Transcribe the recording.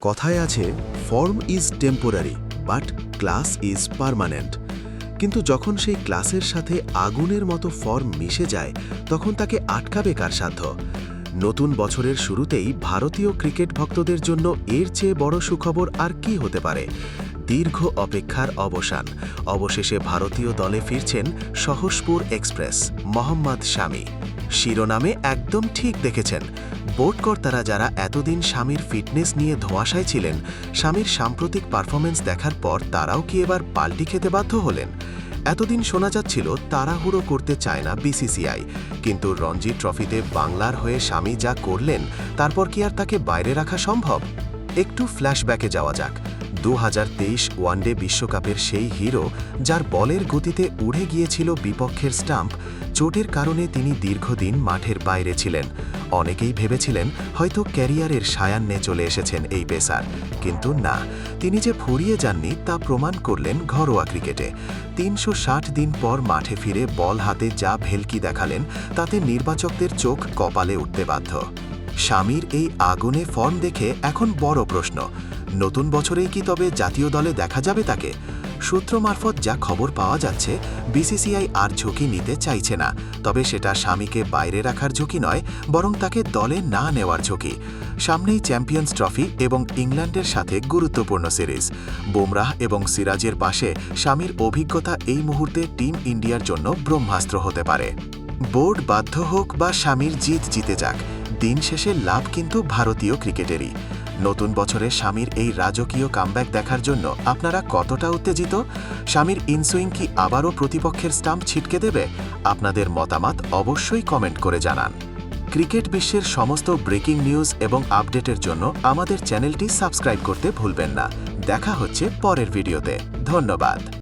কথায় আছে form is temporary but class is permanent. কিন্তু যখন সেই ক্লাসের সাথে আগুনের মতো ফর্ম মিশে যায় তখন তাকে আটকাবে কার সাধ্য? নতুন বছরের শুরুতেই ভারতীয় ক্রিকেট ভক্তদের জন্য এর চেয়ে বড় সুখবর আর কি হতে পারে? দীর্ঘ অপেক্ষার অবসান। অবশেষে ভারতীয় দলে ফিরছেন সহসপুর এক্সপ্রেস মোহাম্মদ শামি। শিরোনামে একদম ঠিক দেখেছেন। বোর্ডকর্তারা যারা এতদিন শামির ফিটনেস নিয়ে ধোঁয়াশায় ছিলেন, শামির সাম্প্রতিক পারফরমেন্স দেখার পর তারাও কি এবার পাল্টি খেতে বাধ্য হলেন? এতদিন শোনা যাচ্ছিল তাড়াহুড়ো করতে চায় না বিসিসিআই, কিন্তু রঞ্জি ট্রফিতে বাংলার হয়ে শামি যা করলেন তারপর কি আর তাকে বাইরে রাখা সম্ভব? একটু ফ্ল্যাশব্যাকে যাওয়া যাক। 2023 ওয়ানডে বিশ্বকাপের সেই হিরো, যার বলের গতিতে উড়ে গিয়েছিল বিপক্ষের স্টাম্প, চোটের কারণে তিনি দীর্ঘদিন মাঠের বাইরে ছিলেন। অনেকেই ভেবেছিলেন হয়তো ক্যারিয়ারের সায়ান্নে চলে এসেছেন এই পেসার, কিন্তু না, তিনি যে ফুরিয়ে যাননি তা প্রমাণ করলেন ঘরোয়া ক্রিকেটে। 360 দিন পর মাঠে ফিরে বল হাতে যা ভেলকি দেখালেন তাতে নির্বাচকদের চোখ কপালে উঠতে বাধ্য। শামির এই আগুনে ফর্ম দেখে এখন বড় প্রশ্ন, নতুন বছরেই কি তবে জাতীয় দলে দেখা যাবে তাকে? সূত্র মারফত যা খবর পাওয়া যাচ্ছে, বিসিসিআই আর ঝুঁকি নিতে চাইছে না, তবে সেটা শামিকে বাইরে রাখার ঝুঁকি নয়, বরং তাকে দলে না নেওয়ার ঝুঁকি। সামনেই চ্যাম্পিয়ন্স ট্রফি এবং ইংল্যান্ডের সাথে গুরুত্বপূর্ণ সিরিজ। বুমরাহ এবং সিরাজের পাশে শামির অভিজ্ঞতা এই মুহূর্তে টিম ইন্ডিয়ার জন্য ব্রহ্মাস্ত্র হতে পারে। বোর্ড বাধ্য হোক বা শামির জিত জিতে যাক, দিন শেষে লাভ কিন্তু ভারতীয় ক্রিকেটেরই। নতুন বছরে শামির এই রাজকীয় কামব্যাক দেখার জন্য আপনারা কতটা উত্তেজিত? শামির ইনসুইং কি আবারও প্রতিপক্ষের স্টাম্প ছিটকে দেবে? আপনাদের মতামত অবশ্যই কমেন্ট করে জানান। ক্রিকেট বিশ্বের সমস্ত ব্রেকিং নিউজ এবং আপডেটের জন্য আমাদের চ্যানেলটি সাবস্ক্রাইব করতে ভুলবেন না। দেখা হচ্ছে পরের ভিডিওতে। ধন্যবাদ।